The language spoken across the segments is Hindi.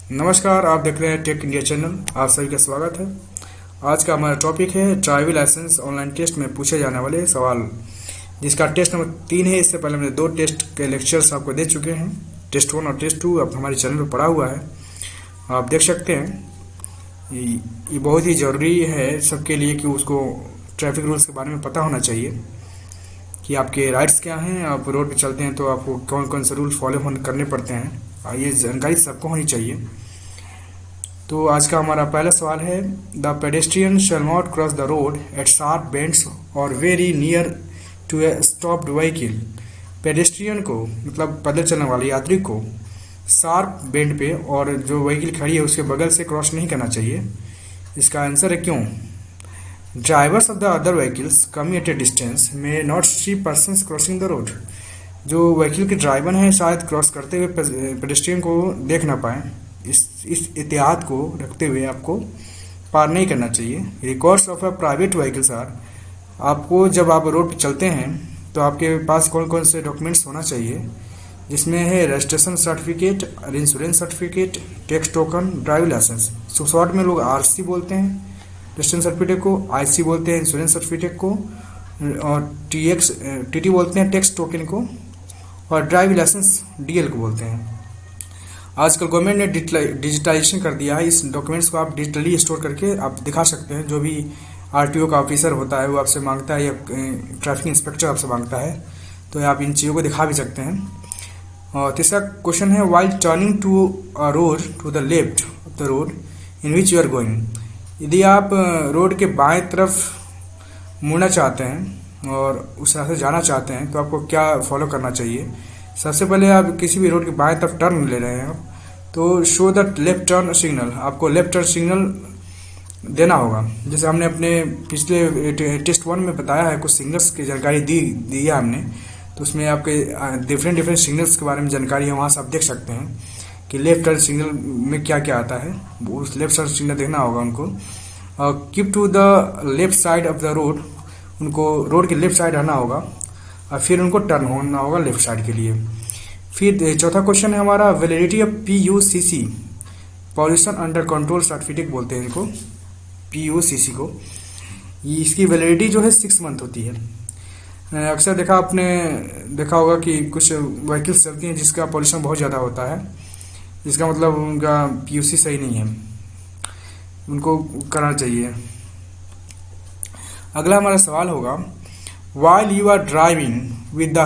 नमस्कार, आप देख रहे हैं टेक इंडिया चैनल। आप सभी का स्वागत है। आज का हमारा टॉपिक है ड्राइविंग लाइसेंस ऑनलाइन टेस्ट में पूछे जाने वाले सवाल, जिसका टेस्ट नंबर 3 है। इससे पहले हमने 2 टेस्ट के लेक्चर्स आपको दे चुके हैं, टेस्ट 1 और टेस्ट 2। अब हमारे चैनल पर पड़ा हुआ है, आप देख सकते हैं। ये बहुत ही ज़रूरी है सबके लिए कि उसको ट्रैफिक रूल्स के बारे में पता होना चाहिए कि आपके राइट्स क्या हैं। आप रोड पर चलते हैं तो आपको कौन कौन से रूल फॉलो करने पड़ते हैं, ये जानकारी सबको होनी चाहिए। तो आज का हमारा पहला सवाल है, the pedestrian shall not cross the road at sharp bends और very near to a stopped vehicle. Pedestrian को मतलब पैदल चलने वाले यात्री को शार्प बेंड पे और जो व्हीकल खड़ी है उसके बगल से क्रॉस नहीं करना चाहिए। इसका आंसर है क्यों। Drivers of the other vehicles coming at a distance may not see persons crossing the road. जो व्हीकल के ड्राइवर हैं शायद क्रॉस करते हुए पेडेस्ट्रियन को देख ना पाए। इस एहतियात को रखते हुए आपको पार नहीं करना चाहिए। Records of a private vehicles are, आपको जब आप रोड पर चलते हैं तो आपके पास कौन कौन से डॉक्यूमेंट्स होना चाहिए, जिसमें है registration certificate, insurance certificate, tax token, driving licence. So short में लोग आरसी बोलते हैं रजिस्ट्रेशन सर्टिफिकेट को, आईसी बोलते हैं इंश्योरेंस सर्टिफिकेट को, और टीटी बोलते हैं टैक्स टोकन को, और ड्राइविंग लाइसेंस डीएल को बोलते हैं। आजकल गवर्नमेंट ने डिजिटाइजेशन कर दिया है। इस डॉक्यूमेंट्स को आप डिजिटली स्टोर करके आप दिखा सकते हैं। जो भी आरटीओ का ऑफिसर होता है वो आपसे मांगता है, या ट्रैफिक इंस्पेक्टर आपसे मांगता है, तो आप इन चीज़ों को दिखा भी सकते हैं। और तीसरा क्वेश्चन है, while turning to a road to the left of the road in which you are going. यदि आप रोड के बाएं तरफ मुड़ना चाहते हैं और उस रास्ते जाना चाहते हैं तो आपको क्या फॉलो करना चाहिए। सबसे पहले आप किसी भी रोड के बाएं तरफ टर्न ले रहे हैं तो show the left turn signal, आपको लेफ्ट टर्न सिग्नल देना होगा। जैसे हमने अपने पिछले टेस्ट 1 में बताया है, कुछ सिग्नल्स की जानकारी दी है हमने, तो उसमें आपके डिफरेंट सिग्नल्स के बारे में जानकारी है। वहाँ से आप देख सकते हैं कि लेफ्ट टर्न सिग्नल में क्या क्या आता है, वो उस लेफ्ट टर्न सिग्नल देखना होगा उनको। Keep to the left side of the road, उनको रोड के लेफ्ट साइड रहना होगा और फिर उनको टर्न होना होगा लेफ्ट साइड के लिए। फिर चौथा क्वेश्चन है हमारा, validity of PUCC, pollution under control certificate बोलते हैं इनको, PUCC को। इसकी वैलिडिटी जो है 6 मंथ होती है। अक्सर आपने देखा होगा कि कुछ व्हीकल्स चलती हैं जिसका पॉल्यूशन बहुत ज़्यादा होता है, जिसका मतलब उनका PUC सही नहीं है, उनको करना चाहिए। अगला हमारा सवाल होगा, while you are driving with the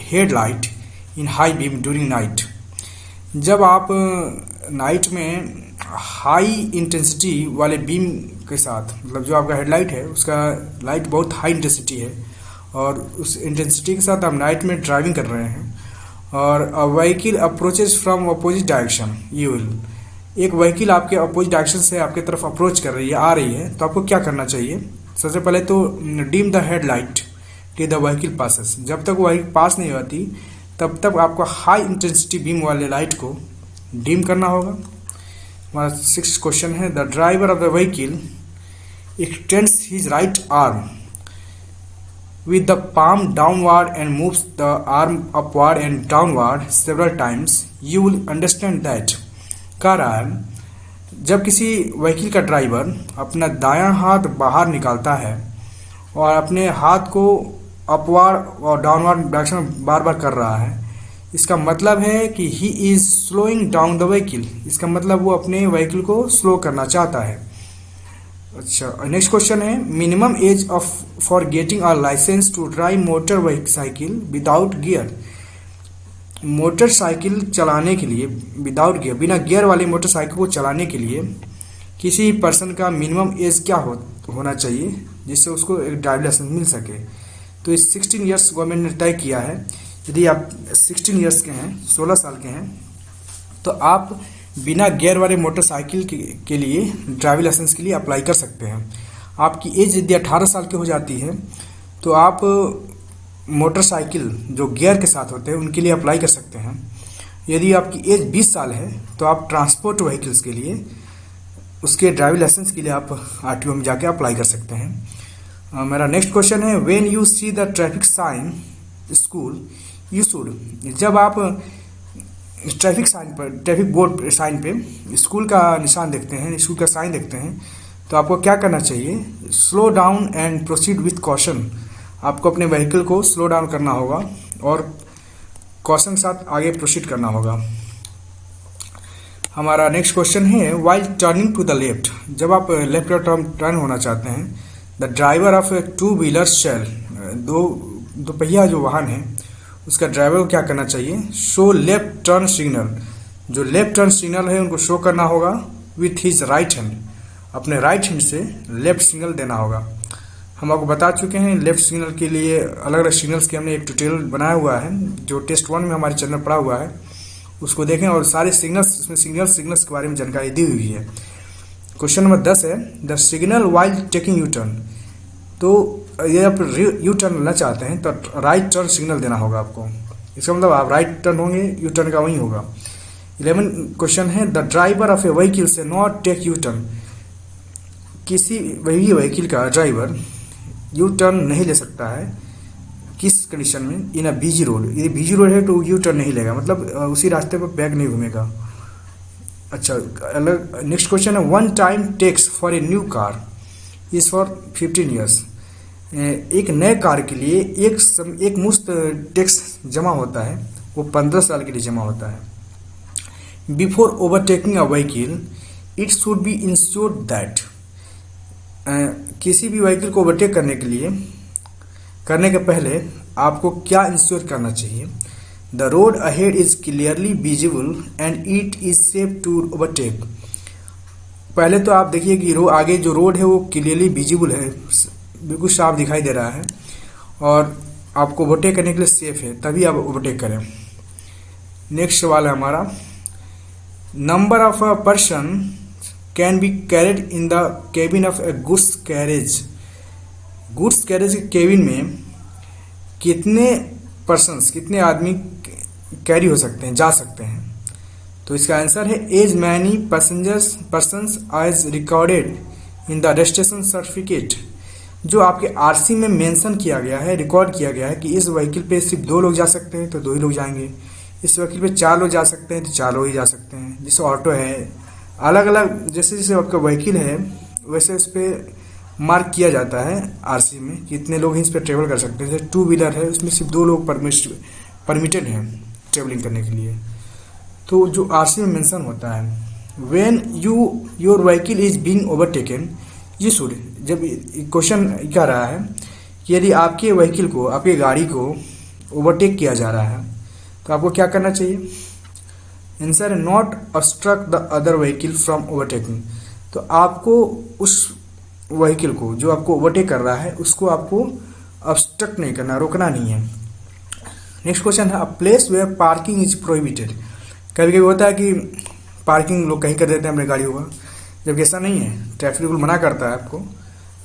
headlight in high beam during night। जब आप नाइट में हाई इंटेंसिटी वाले बीम के साथ, मतलब जो आपका हेडलाइट है उसका लाइट बहुत हाई इंटेंसिटी है और उस इंटेंसिटी के साथ आप नाइट में ड्राइविंग कर रहे हैं और a vehicle approaches from opposite direction, you will, एक व्हीकल आपके अपोजिट डायरेक्शन से आपके तरफ अप्रोच कर रही है, आ रही है, तो आपको क्या करना चाहिए। सबसे पहले तो dim the headlight T the vehicle passes. जब तक व्हीकल पास नहीं होती तब तक आपको हाई इंटेंसिटी बीम वाले लाइट को डिम करना होगा। हमारा 6th क्वेश्चन है, the driver of the vehicle x tends his right arm with the palm downward and moves the arm upward and downward several times, you will understand that। कह रहा है, जब किसी व्हीकल का ड्राइवर अपना दायां हाथ बाहर निकालता है और अपने हाथ को अपवार्ड और डाउनवर्ड डायरेक्शन में बार बार कर रहा है, इसका मतलब है कि he is slowing down the vehicle. इसका मतलब वो अपने व्हीकल को स्लो करना चाहता है। अच्छा, नेक्स्ट क्वेश्चन है, minimum age of for getting a licence to drive motor cycle without gear. Motorcycle चलाने के लिए विदाउट गियर, बिना गियर वाली मोटरसाइकिल को चलाने के लिए किसी पर्सन का मिनिमम एज क्या होना चाहिए जिससे उसको एक ड्राइविंग लाइसेंस मिल सके। तो इस 16 ईयर्स गवर्नमेंट ने तय किया है। यदि आप 16 ईयर्स के हैं, 16 साल के हैं, तो आप बिना गियर वाले मोटरसाइकिल के लिए ड्राइविंग लाइसेंस के लिए अप्लाई कर सकते हैं। आपकी एज यदि 18 साल की हो जाती है तो आप मोटरसाइकिल जो गियर के साथ होते हैं उनके लिए अप्लाई कर सकते हैं। यदि आपकी एज 20 साल है तो आप ट्रांसपोर्ट व्हीकल्स के लिए उसके ड्राइविंग लाइसेंस के लिए आप आरटीओ में जाके अप्लाई कर सकते हैं। मेरा नेक्स्ट क्वेश्चन है, when you see the traffic sign school you should. जब आप ट्रैफिक साइन पर, ट्रैफिक बोर्ड साइन पे स्कूल का निशान देखते हैं, स्कूल का साइन देखते हैं, तो आपको क्या करना चाहिए? Slow down and proceed with caution. आपको अपने व्हीकल को स्लो डाउन करना होगा और कॉशन के साथ आगे प्रोसीड करना होगा। हमारा नेक्स्ट क्वेश्चन है, while turning to the left, जब आप लेफ्ट की टर्न होना चाहते हैं, the driver of a two wheeler shall, दो पहिया जो वाहन है उसका ड्राइवर को क्या करना चाहिए? शो लेफ्ट टर्न सिग्नल, जो लेफ्ट टर्न सिग्नल है उनको शो करना होगा विथ हिज राइट हैंड, अपने राइट हैंड से लेफ्ट सिग्नल देना होगा। हम आपको बता चुके हैं लेफ्ट सिग्नल के लिए अलग अलग सिग्नल्स के हमने एक ट्यूटोरियल बनाया हुआ है जो टेस्ट 1 में हमारे चैनल पड़ा हुआ है, उसको देखें और सारे सिग्नल्स, उसमें सिग्नल्स के बारे में जानकारी दी हुई है। क्वेश्चन नंबर 10 है, the signal while taking U turn, तो ये आप यू टर्न लेना चाहते हैं तो राइट टर्न सिग्नल देना होगा आपको। इसका मतलब आप राइट टर्न होंगे, यू टर्न का वही होगा। 11 क्वेश्चन है, the driver of a vehicle से नॉट टेक यू टर्न, किसी वही व्हीकल का ड्राइवर यू टर्न नहीं ले सकता है, किस कंडीशन में? इन अ बिजी रोड, यदि बिजी रोड है तो यू टर्न नहीं लेगा, मतलब उसी रास्ते पर बैक नहीं घूमेगा। अच्छा, अलग नेक्स्ट क्वेश्चन है, one time tax for a new car is for 15 years, एक नए कार के लिए एक मुश्त टैक्स जमा होता है, वो 15 साल के लिए जमा होता है। Before overtaking a vehicle it should be insured that, किसी भी व्हीकल को ओवरटेक करने के पहले आपको क्या इंश्योर करना चाहिए? The road ahead is clearly visible and it is safe to overtake, पहले तो आप देखिए कि आगे जो रोड है वो क्लियरली विजिबल है, बिल्कुल साफ दिखाई दे रहा है और आपको ओवरटेक करने के लिए सेफ है, तभी आप ओवरटेक करें। नेक्स्ट सवाल है हमारा, number of a person can be carried in the cabin of A goods carriage, goods carriage के केबिन में कितने पर्सन्स, कितने आदमी कैरी हो सकते हैं, जा सकते हैं? तो इसका आंसर है as many persons as recorded in the registration certificate, जो आपके आरसी में मेंशन किया गया है, रिकॉर्ड किया गया है कि इस व्हीकल पे सिर्फ 2 लोग जा सकते हैं तो 2 ही लोग जाएंगे, इस व्हीकल पे 4 लोग जा सकते हैं तो 4 लोग ही जा सकते हैं। जैसे ऑटो है, अलग अलग जैसे जैसे आपका व्हीकल है वैसे उस पर मार्क किया जाता है आरसी में कि इतने लोग ही इस पर ट्रेवल कर सकते हैं। जैसे 2 व्हीलर है उसमें सिर्फ 2 लोग परमिटेड हैं ट्रेवलिंग करने के लिए, तो जो आरसी में मेंशन होता है, when your vehicle is being overtaken ये शुड, जब क्वेश्चन कह रहा है कि यदि आपके व्हीकल को, आपकी गाड़ी को ओवरटेक किया जा रहा है तो आपको क्या करना चाहिए? आंसर है not obstruct the other vehicle from overtaking, तो आपको उस व्हीकल को जो आपको ओवरटेक कर रहा है उसको आपको ऑब्स्ट्रक्ट नहीं करना, रोकना नहीं है। नेक्स्ट क्वेश्चन है, a place where parking is prohibited, कभी कभी होता है कि पार्किंग लोग कहीं कर देते हैं अपनी गाड़ियों का, जबकि ऐसा नहीं है, ट्रैफिक रूल मना करता है आपको,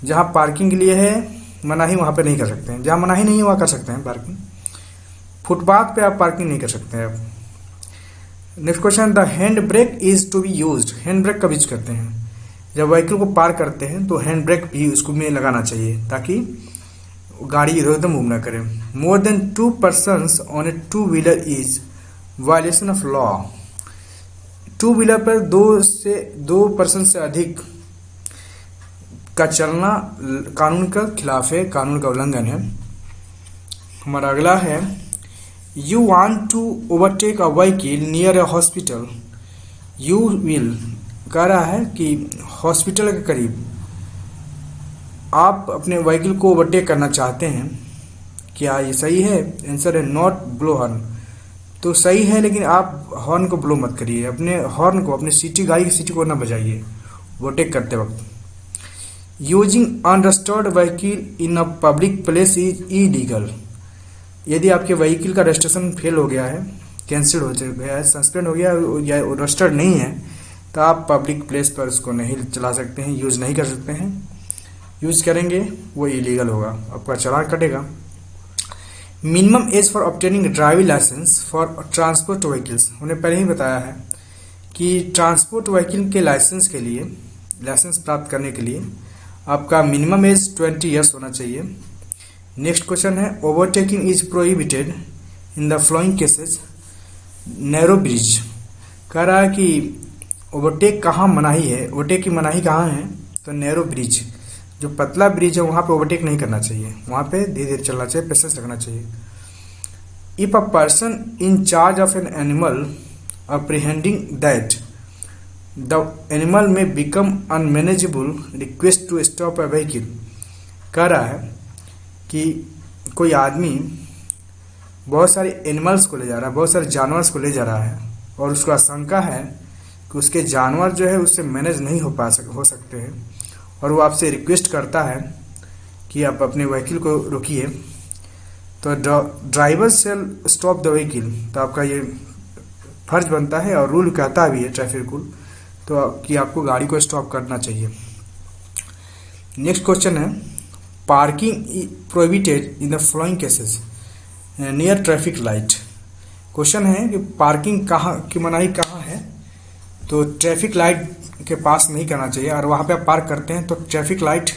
जहाँ पार्किंग के लिए है मनाही वहाँ पे नहीं कर सकते हैं, जहाँ मनाही नहीं है वहाँ कर सकते हैं पार्किंग, फुटपाथ पे आप पार्किंग नहीं कर सकते हैं आप। Next question, the hand brake is to be used, hand brake कब यूज करते हैं? जब व्हीकल को पार करते हैं तो हैंड ब्रेक भी उसको में लगाना चाहिए ताकि गाड़ी इधर उधर मूव ना करे। More than 2 persons on A 2 wheeler is violation of law, 2 wheeler पर 2 पर्सन से अधिक का चलना कानून का खिलाफ है, कानून का उल्लंघन है। हमारा अगला है, you want to overtake a vehicle near a hospital, you will कह रहा है कि हॉस्पिटल के करीब आप अपने व्हीकल को ओवरटेक करना चाहते हैं, क्या ये सही है? आंसर है नॉट ब्लो हॉर्न, तो सही है लेकिन आप हॉर्न को ब्लो मत करिए, अपने हॉर्न को, अपने सीटी, गाड़ी की सीटी को ना बजाइए ओवरटेक करते वक्त। Using unregistered vehicle in a public place is illegal, यदि आपके व्हीकल का रजिस्ट्रेशन फेल हो गया है, कैंसिल हो गया है, सस्पेंड हो गया या रजिस्टर्ड नहीं है, तो आप पब्लिक प्लेस पर उसको नहीं चला सकते हैं, यूज नहीं कर सकते हैं, यूज करेंगे वो इलीगल होगा, आपका चालान कटेगा। Minimum age for obtaining driving licence for transport vehicles, हमने पहले ही बताया है कि ट्रांसपोर्ट व्हीकल के लाइसेंस के लिए, लाइसेंस प्राप्त करने के लिए आपका मिनिमम एज 20 ईयर्स होना चाहिए। नेक्स्ट क्वेश्चन है, overtaking is prohibited in the following cases, narrow bridge. कह रहा है कि ओवरटेक कहाँ मनाही है, ओवरटेक की मनाही कहाँ है, तो नैरो ब्रिज, जो पतला ब्रिज है वहाँ पे ओवरटेक नहीं करना चाहिए, वहाँ पे धीरे धीरे चलना चाहिए, पेशेंस रखना चाहिए। If a person in charge of an animal apprehending that the animal may become unmanageable request to stop a vehicle. कह रहा है कि कोई आदमी बहुत सारे एनिमल्स को ले जा रहा है, बहुत सारे जानवर को ले जा रहा है, और उसको आशंका है कि उसके जानवर जो है उससे मैनेज नहीं हो सकते हैं, और वो आपसे रिक्वेस्ट करता है कि आप अपने व्हीकल को रोकिए। तो driver shall stop the vehicle, तो आपका ये फर्ज बनता है और रूल कहता भी है ट्रैफिक रूल, तो कि आपको गाड़ी को स्टॉप करना चाहिए। नेक्स्ट क्वेश्चन है, parking prohibited in the following cases near traffic light. Question है कि पार्किंग कहाँ की मनाही कहाँ है, तो ट्रैफिक लाइट के पास नहीं करना चाहिए, और वहाँ पे आप पार्क करते हैं तो ट्रैफिक लाइट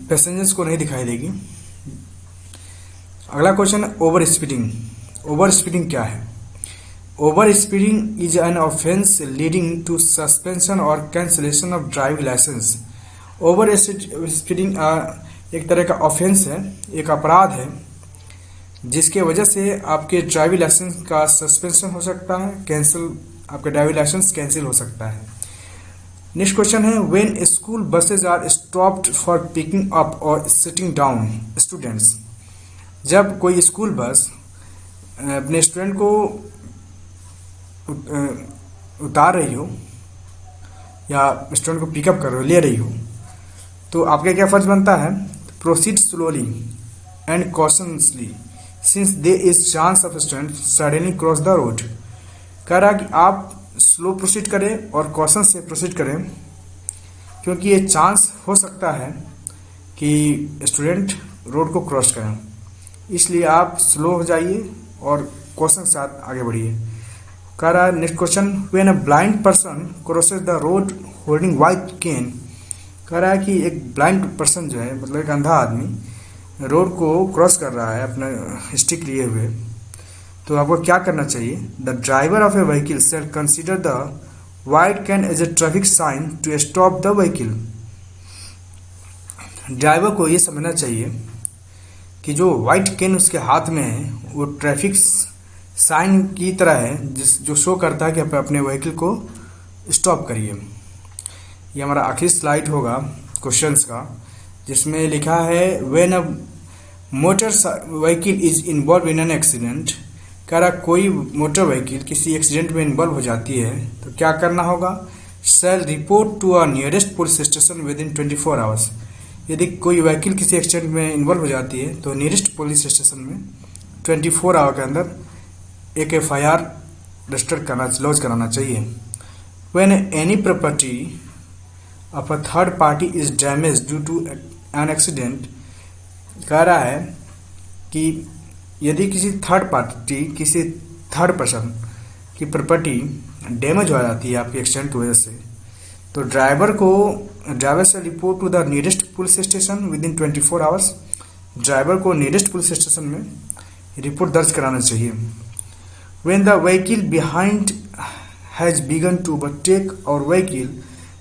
पैसेंजर्स को नहीं दिखाई देगी। अगला क्वेश्चन है, ओवर स्पीडिंग। ओवर स्पीडिंग क्या है? Over speeding is an offence leading to suspension और cancellation of driving licence. Over speeding एक तरह का ऑफेंस है, एक अपराध है, जिसके वजह से आपके ड्राइविंग लाइसेंस का सस्पेंशन हो सकता है, आपका ड्राइविंग लाइसेंस कैंसिल हो सकता है। नेक्स्ट क्वेश्चन है, when school buses are stopped for picking up और सिटिंग डाउन स्टूडेंट्स। जब कोई स्कूल बस अपने स्टूडेंट को उतार रही हो या स्टूडेंट को पिकअप कर ले रही हो, तो आपका क्या फर्ज बनता है? Proceed slowly and cautiously since there is chance of student suddenly cross the road. कह रहा कि आप स्लो प्रोसीड करें और कॉशन से प्रोसीड करें, क्योंकि ये चांस हो सकता है कि स्टूडेंट रोड को क्रॉस करें, इसलिए आप स्लो हो जाइए और कॉशन के साथ आगे बढ़िए। कह रहा है next question, when a blind person crosses the road holding white cane. कह रहा है कि एक ब्लाइंड पर्सन जो है, मतलब एक अंधा आदमी रोड को क्रॉस कर रहा है अपना स्टिक लिए हुए, तो आपको क्या करना चाहिए? The driver of a vehicle shall consider the white cane as a traffic sign to stop the vehicle. Driver को ये समझना चाहिए कि जो व्हाइट कैन उसके हाथ में है वो ट्रैफिक साइन की तरह है, जो शो करता है कि आप अपने व्हीकल को स्टॉप करिए। ये हमारा आखिरी स्लाइड होगा क्वेश्चंस का, जिसमें लिखा है, when a motor vehicle is involve in an accident. कह रहा कोई मोटर व्हीकल किसी एक्सीडेंट में इन्वॉल्व हो जाती है तो क्या करना होगा? Shall report to a nearest police station within 24 hours. यदि कोई व्हीकल किसी एक्सीडेंट में इन्वॉल्व हो जाती है तो नियरेस्ट पुलिस स्टेशन में 24 आवर के अंदर एक FIR रजिस्टर लॉन्च कराना चाहिए। When any property of a third party is damage due to an accident. कह रहा है कि यदि किसी थर्ड पर्सन की प्रॉपर्टी डैमेज हो जाती है आपके एक्सीडेंट की वजह से, तो ड्राइवर से report to the nearest police station within 24 hours. Driver को नियरेस्ट पुलिस स्टेशन में रिपोर्ट दर्ज कराना चाहिए। When the vehicle behind has begun to overtake और व्हीकल।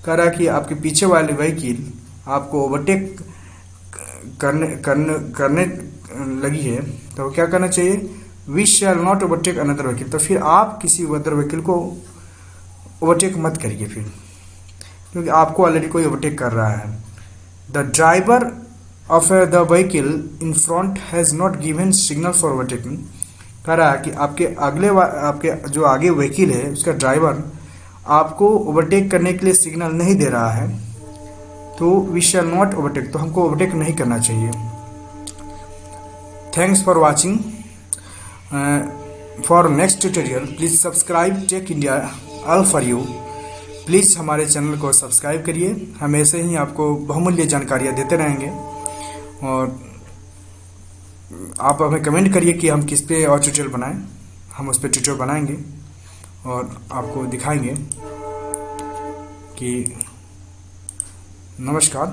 कह रहा कि आपके पीछे वाले व्हीकल आपको ओवरटेक करने लगी है, तो क्या करना चाहिए? We shall not overtake another vehicle. तो फिर आप किसी अदर व्हीकल को ओवरटेक मत करिए फिर, क्योंकि आपको ऑलरेडी कोई ओवरटेक कर रहा है। The driver of the vehicle in front has not given signal for overtaking. कह रहा है कि आपके जो आगे व्हीकल है उसका ड्राइवर आपको ओवरटेक करने के लिए सिग्नल नहीं दे रहा है, तो वी शैल नॉट ओवरटेक, तो हमको ओवरटेक नहीं करना चाहिए। Thanks for watching. For next tutorial please subscribe Tech India all for you. Please हमारे चैनल को सब्सक्राइब करिए, हम ऐसे ही आपको बहुमूल्य जानकारियाँ देते रहेंगे, और आप हमें कमेंट करिए कि हम किस पे और ट्यूटोरियल बनाएं, हम उस पर ट्यूटोरियल बनाएंगे और आपको दिखाएंगे कि नमस्कार।